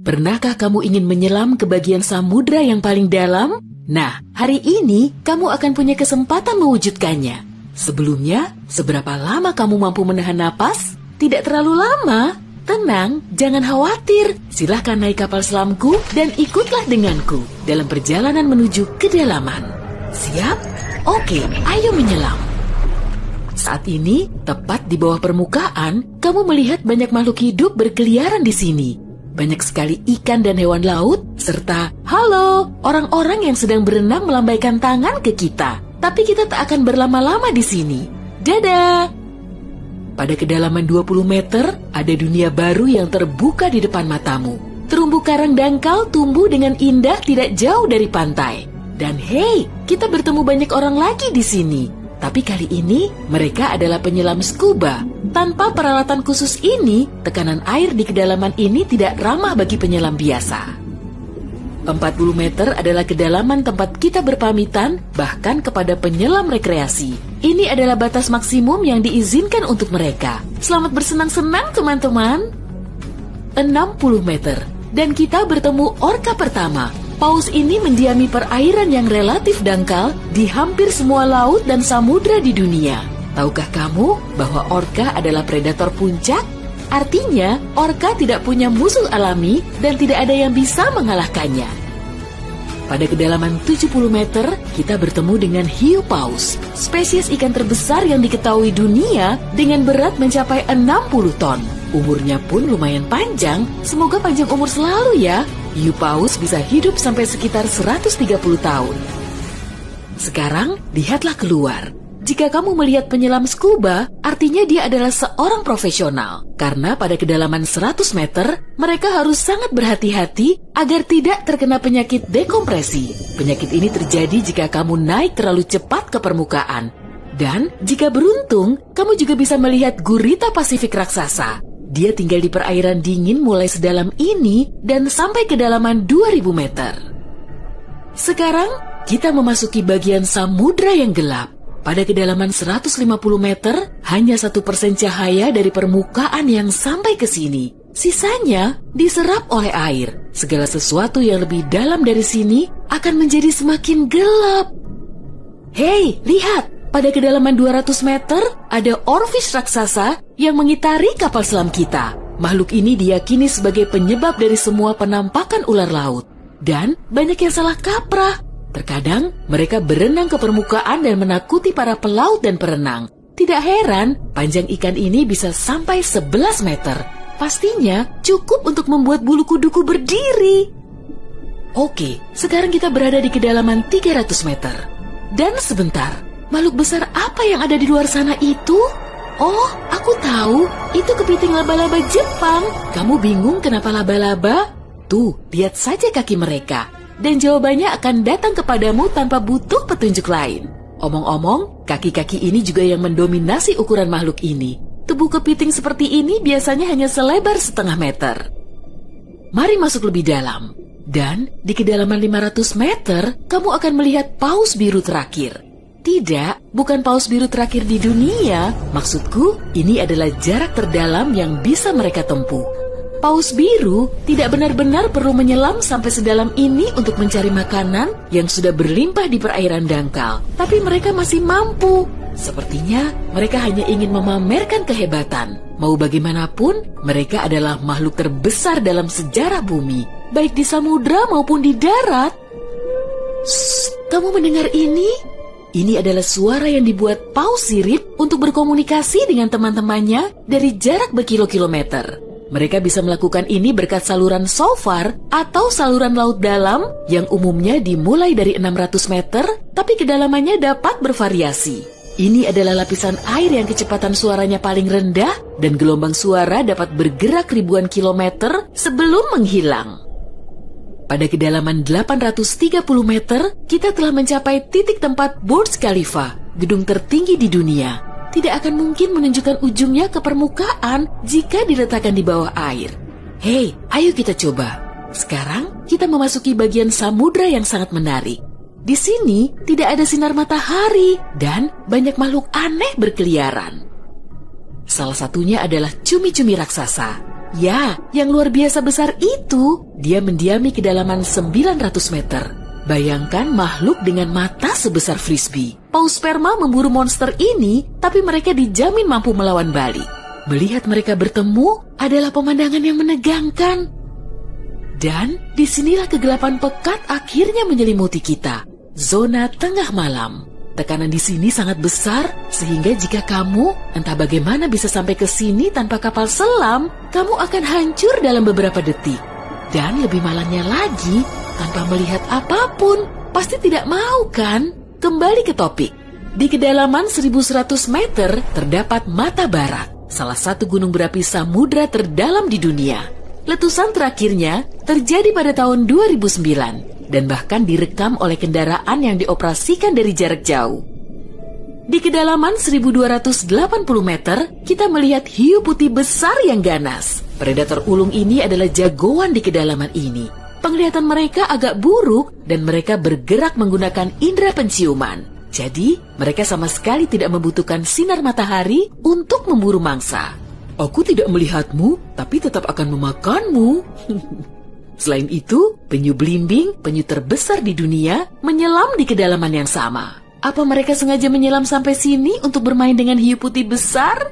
Pernahkah kamu ingin menyelam ke bagian samudra yang paling dalam? Nah, hari ini kamu akan punya kesempatan mewujudkannya. Sebelumnya, seberapa lama kamu mampu menahan napas? Tidak terlalu lama. Tenang, jangan khawatir. Silahkan naik kapal selamku dan ikutlah denganku dalam perjalanan menuju kedalaman. Siap? Oke, ayo menyelam. Saat ini, tepat di bawah permukaan, kamu melihat banyak makhluk hidup berkeliaran di sini. Banyak sekali ikan dan hewan laut, serta halo, orang-orang yang sedang berenang melambaikan tangan ke kita. Tapi kita tak akan berlama-lama di sini. Dadah! Pada kedalaman 20 meter, ada dunia baru yang terbuka di depan matamu. Terumbu karang dangkal tumbuh dengan indah tidak jauh dari pantai. Dan hey, kita bertemu banyak orang lagi di sini. Tapi kali ini, mereka adalah penyelam scuba. Tanpa peralatan khusus ini, tekanan air di kedalaman ini tidak ramah bagi penyelam biasa. 40 meter adalah kedalaman tempat kita berpamitan, bahkan kepada penyelam rekreasi. Ini adalah batas maksimum yang diizinkan untuk mereka. Selamat bersenang-senang, teman-teman. 60 meter, dan kita bertemu orka pertama. Paus ini mendiami perairan yang relatif dangkal di hampir semua laut dan samudra di dunia. Tahukah kamu bahwa orka adalah predator puncak? Artinya, orka tidak punya musuh alami dan tidak ada yang bisa mengalahkannya. Pada kedalaman 70 meter, kita bertemu dengan hiu paus, spesies ikan terbesar yang diketahui dunia dengan berat mencapai 60 ton. Umurnya pun lumayan panjang, semoga panjang umur selalu ya. Hiu paus bisa hidup sampai sekitar 130 tahun. Sekarang, lihatlah keluar. Jika kamu melihat penyelam scuba, artinya dia adalah seorang profesional. Karena pada kedalaman 100 meter, mereka harus sangat berhati-hati agar tidak terkena penyakit dekompresi. Penyakit ini terjadi jika kamu naik terlalu cepat ke permukaan. Dan jika beruntung, kamu juga bisa melihat gurita Pasifik raksasa. Dia tinggal di perairan dingin mulai sedalam ini dan sampai kedalaman 2000 meter. Sekarang, kita memasuki bagian samudra yang gelap. Pada kedalaman 150 meter, hanya 1% cahaya dari permukaan yang sampai ke sini. Sisanya diserap oleh air. Segala sesuatu yang lebih dalam dari sini akan menjadi semakin gelap. Hei, lihat! Pada kedalaman 200 meter, ada oarfish raksasa yang mengitari kapal selam kita. Makhluk ini diyakini sebagai penyebab dari semua penampakan ular laut. Dan banyak yang salah kaprah. Terkadang, mereka berenang ke permukaan dan menakuti para pelaut dan perenang. Tidak heran, panjang ikan ini bisa sampai 11 meter. Pastinya cukup untuk membuat bulu kuduku berdiri. Oke, sekarang kita berada di kedalaman 300 meter. Dan sebentar, makhluk besar apa yang ada di luar sana itu? Oh, aku tahu. Itu kepiting laba-laba Jepang. Kamu bingung kenapa laba-laba? Tuh, lihat saja kaki mereka. Dan jawabannya akan datang kepadamu tanpa butuh petunjuk lain. Omong-omong, kaki-kaki ini juga yang mendominasi ukuran makhluk ini. Tubuh kepiting seperti ini biasanya hanya selebar setengah meter. Mari masuk lebih dalam. Dan di kedalaman 500 meter, kamu akan melihat paus biru terakhir. Tidak, bukan paus biru terakhir di dunia. Maksudku, ini adalah jarak terdalam yang bisa mereka tempuh. Paus biru tidak benar-benar perlu menyelam sampai sedalam ini untuk mencari makanan yang sudah berlimpah di perairan dangkal. Tapi mereka masih mampu. Sepertinya mereka hanya ingin memamerkan kehebatan. Mau bagaimanapun, mereka adalah makhluk terbesar dalam sejarah bumi, baik di samudra maupun di darat. Shh, kamu mendengar ini? Ini adalah suara yang dibuat paus sirip untuk berkomunikasi dengan teman-temannya dari jarak berkilo-kilometer. Mereka bisa melakukan ini berkat saluran shofar atau saluran laut dalam yang umumnya dimulai dari 600 meter, tapi kedalamannya dapat bervariasi. Ini adalah lapisan air yang kecepatan suaranya paling rendah dan gelombang suara dapat bergerak ribuan kilometer sebelum menghilang. Pada kedalaman 830 meter, kita telah mencapai titik tempat Burj Khalifa, gedung tertinggi di dunia. Tidak akan mungkin menunjukkan ujungnya ke permukaan jika diletakkan di bawah air. Hei, ayo kita coba. Sekarang kita memasuki bagian samudra yang sangat menarik. Di sini tidak ada sinar matahari dan banyak makhluk aneh berkeliaran. Salah satunya adalah cumi-cumi raksasa. Ya, yang luar biasa besar itu, dia mendiami kedalaman 900 meter. Bayangkan makhluk dengan mata sebesar frisbee. Paus sperma memburu monster ini, tapi mereka dijamin mampu melawan balik. Melihat mereka bertemu adalah pemandangan yang menegangkan. Dan disinilah kegelapan pekat akhirnya menyelimuti kita. Zona tengah malam. Tekanan di sini sangat besar, sehingga jika kamu entah bagaimana bisa sampai ke sini tanpa kapal selam, kamu akan hancur dalam beberapa detik. Dan lebih malangnya lagi, tanpa melihat apapun, pasti tidak mau kan? Kembali ke topik. Di kedalaman 1100 meter terdapat Mata Barat, salah satu gunung berapi samudra terdalam di dunia. Letusan terakhirnya terjadi pada tahun 2009. Dan bahkan direkam oleh kendaraan yang dioperasikan dari jarak jauh. Di kedalaman 1280 meter, kita melihat hiu putih besar yang ganas. Predator ulung ini adalah jagoan di kedalaman ini. Penglihatan mereka agak buruk dan mereka bergerak menggunakan indera penciuman. Jadi, mereka sama sekali tidak membutuhkan sinar matahari untuk memburu mangsa. Aku tidak melihatmu, tapi tetap akan memakanmu. Selain itu, penyu belimbing, penyu terbesar di dunia, menyelam di kedalaman yang sama. Apa mereka sengaja menyelam sampai sini untuk bermain dengan hiu putih besar?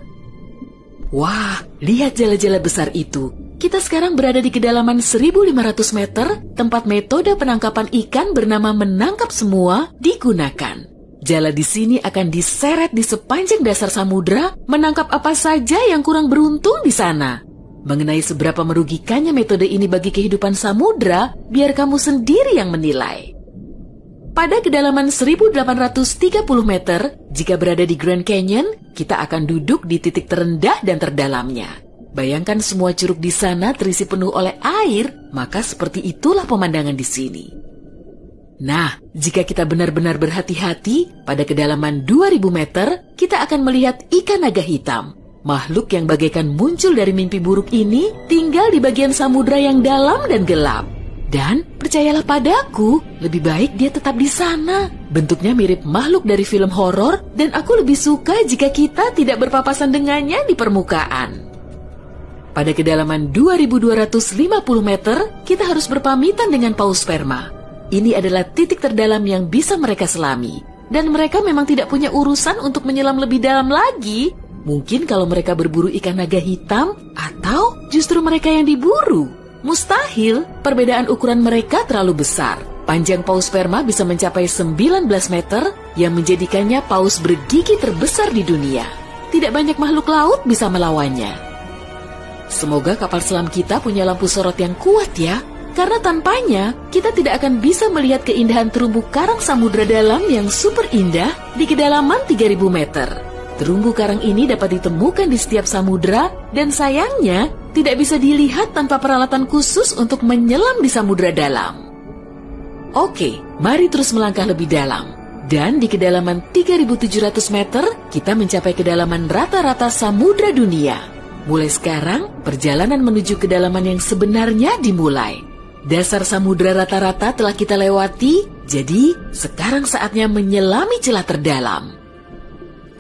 Wah, lihat jala-jala besar itu. Kita sekarang berada di kedalaman 1500 meter, tempat metode penangkapan ikan bernama menangkap semua digunakan. Jala di sini akan diseret di sepanjang dasar samudra, menangkap apa saja yang kurang beruntung di sana. Mengenai seberapa merugikannya metode ini bagi kehidupan samudra, biar kamu sendiri yang menilai. Pada kedalaman 1830 meter, jika berada di Grand Canyon, kita akan duduk di titik terendah dan terdalamnya. Bayangkan semua curug di sana terisi penuh oleh air, maka seperti itulah pemandangan di sini. Nah, jika kita benar-benar berhati-hati, pada kedalaman 2000 meter, kita akan melihat ikan naga hitam. Makhluk yang bagaikan muncul dari mimpi buruk ini tinggal di bagian samudra yang dalam dan gelap. Dan percayalah padaku, lebih baik dia tetap di sana. Bentuknya mirip makhluk dari film horor dan aku lebih suka jika kita tidak berpapasan dengannya di permukaan. Pada kedalaman 2250 meter, kita harus berpamitan dengan paus sperma. Ini adalah titik terdalam yang bisa mereka selami. Dan mereka memang tidak punya urusan untuk menyelam lebih dalam lagi. Mungkin kalau mereka berburu ikan naga hitam, atau justru mereka yang diburu. Mustahil, perbedaan ukuran mereka terlalu besar. Panjang paus sperma bisa mencapai 19 meter, yang menjadikannya paus bergigi terbesar di dunia. Tidak banyak makhluk laut bisa melawannya. Semoga kapal selam kita punya lampu sorot yang kuat ya, karena tanpanya kita tidak akan bisa melihat keindahan terumbu karang samudra dalam yang super indah di kedalaman 3000 meter. Terumbu karang ini dapat ditemukan di setiap samudra dan sayangnya tidak bisa dilihat tanpa peralatan khusus untuk menyelam di samudra dalam. Oke, mari terus melangkah lebih dalam. Dan di kedalaman 3.700 meter, kita mencapai kedalaman rata-rata samudra dunia. Mulai sekarang, perjalanan menuju kedalaman yang sebenarnya dimulai. Dasar samudra rata-rata telah kita lewati, jadi sekarang saatnya menyelami celah terdalam.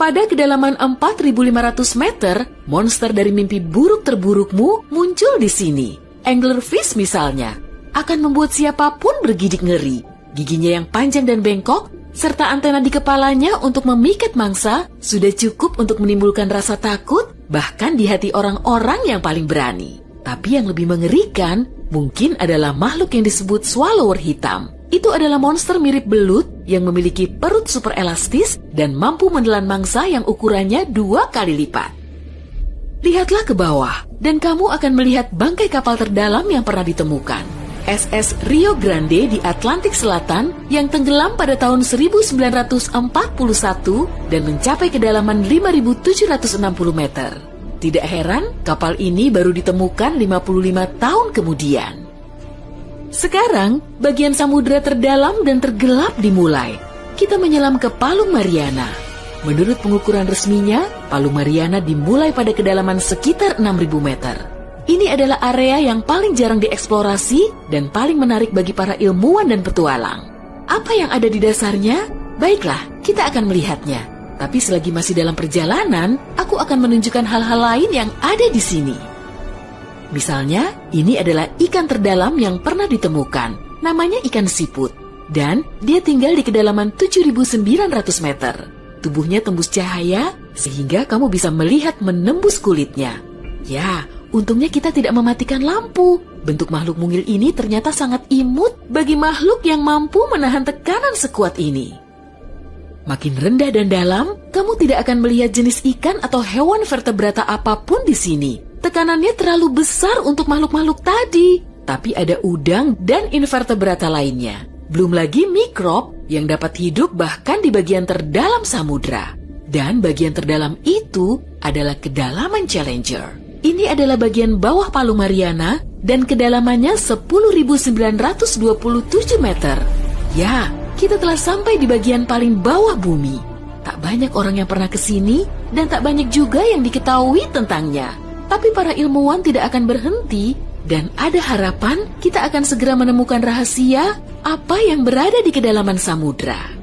Pada kedalaman 4.500 meter, monster dari mimpi buruk terburukmu muncul di sini. Anglerfish misalnya, akan membuat siapapun bergidik ngeri. Giginya yang panjang dan bengkok, serta antena di kepalanya untuk memikat mangsa, sudah cukup untuk menimbulkan rasa takut, bahkan di hati orang-orang yang paling berani. Tapi yang lebih mengerikan, mungkin adalah makhluk yang disebut swallower hitam. Itu adalah monster mirip belut yang memiliki perut super elastis dan mampu menelan mangsa yang ukurannya 2 kali lipat. Lihatlah ke bawah, dan kamu akan melihat bangkai kapal terdalam yang pernah ditemukan. SS Rio Grande di Atlantik Selatan yang tenggelam pada tahun 1941 dan mencapai kedalaman 5.760 meter. Tidak heran, kapal ini baru ditemukan 55 tahun kemudian. Sekarang, bagian samudra terdalam dan tergelap dimulai. Kita menyelam ke Palung Mariana. Menurut pengukuran resminya, Palung Mariana dimulai pada kedalaman sekitar 6.000 meter. Ini adalah area yang paling jarang dieksplorasi dan paling menarik bagi para ilmuwan dan petualang. Apa yang ada di dasarnya? Baiklah, kita akan melihatnya. Tapi selagi masih dalam perjalanan, aku akan menunjukkan hal-hal lain yang ada di sini. Misalnya, ini adalah ikan terdalam yang pernah ditemukan. Namanya ikan siput. Dan dia tinggal di kedalaman 7.900 meter. Tubuhnya tembus cahaya, sehingga kamu bisa melihat menembus kulitnya. Ya, untungnya kita tidak mematikan lampu. Bentuk makhluk mungil ini ternyata sangat imut bagi makhluk yang mampu menahan tekanan sekuat ini. Makin rendah dan dalam, kamu tidak akan melihat jenis ikan atau hewan vertebrata apapun di sini. Tekanannya terlalu besar untuk makhluk-makhluk tadi. Tapi ada udang dan invertebrata lainnya. Belum lagi mikrob yang dapat hidup bahkan di bagian terdalam samudra. Dan bagian terdalam itu adalah kedalaman Challenger. Ini adalah bagian bawah Palu Mariana dan kedalamannya 10.927 meter. Ya, kita telah sampai di bagian paling bawah bumi. Tak banyak orang yang pernah ke sini dan tak banyak juga yang diketahui tentangnya. Tapi para ilmuwan tidak akan berhenti dan ada harapan kita akan segera menemukan rahasia apa yang berada di kedalaman samudra.